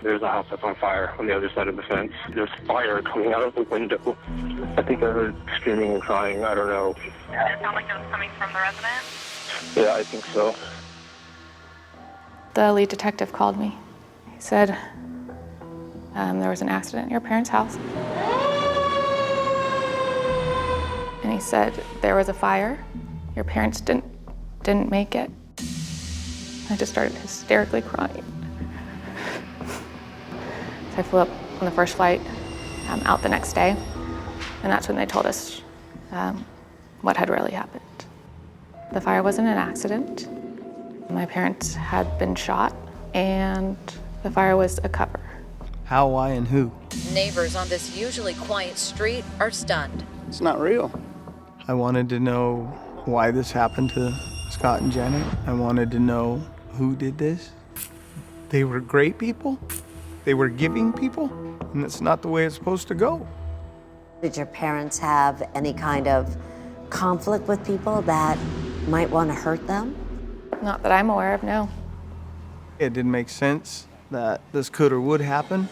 There's a house that's on fire on the other side of the fence. There's fire coming out of the window. I think I heard screaming and crying. I don't know. Did it sound like it was coming from the resident? Yeah, I think so. The lead detective called me. He said there was an accident at your parents' house. And he said there was a fire. Your parents didn't make it. I just started hysterically crying. So I flew up on the first flight out the next day, and that's when they told us what had really happened. The fire wasn't an accident. My parents had been shot, and the fire was a cover. How, why, and who? Neighbors on this usually quiet street are stunned. It's not real. I wanted to know why this happened to Scott and Janet. I wanted to know who did this. They were great people. They were giving people, and that's not the way it's supposed to go. Did your parents have any kind of conflict with people that might want to hurt them? Not that I'm aware of, no. It didn't make sense that this could or would happen.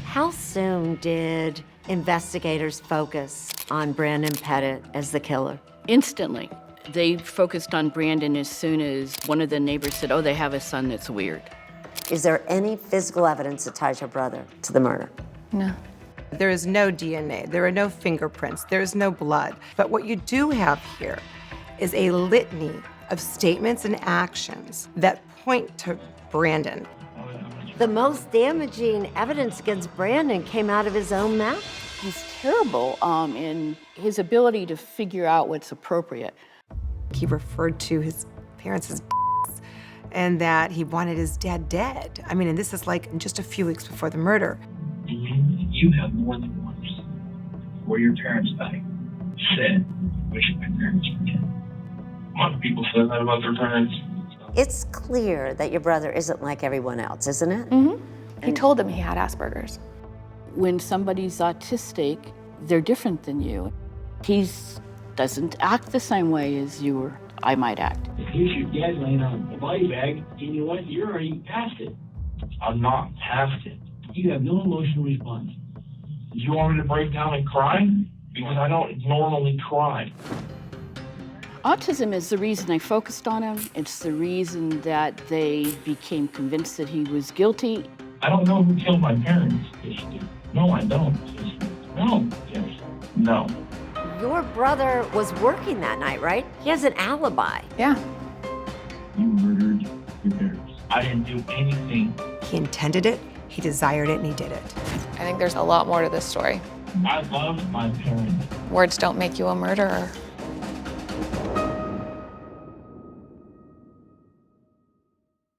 How soon did investigators focus on Brandon Pettit as the killer? Instantly. They focused on Brandon as soon as one of the neighbors said, oh, they have a son that's weird. Is there any physical evidence that ties your brother to the murder? No. There is no DNA, there are no fingerprints, there is no blood. But what you do have here is a litany of statements and actions that point to Brandon. The most damaging evidence against Brandon came out of his own mouth. He's terrible in his ability to figure out what's appropriate. He referred to his parents as and that he wanted his dad dead. I mean, and this is like just a few weeks before the murder. You have more than once, before your parents died, said, wish my parents were dead. A lot of people said that about their parents. It's clear that your brother isn't like everyone else, isn't it? Mm-hmm. He told them he had Asperger's. When somebody's autistic, they're different than you. He doesn't act the same way as you or I might act. Here's your dad laying on a body bag, and you know what? You're already past it. I'm not past it. You have no emotional response. Do you want me to break down and cry? Because I don't normally cry. Autism is the reason I focused on him. It's the reason that they became convinced that he was guilty. I don't know who killed my parents. Yes, you do. No, I don't. Yes. No. Yes. No. Your brother was working that night, right? He has an alibi. Yeah. You murdered your parents. I didn't do anything. He intended it, he desired it, and he did it. I think there's a lot more to this story. I love my parents. Words don't make you a murderer.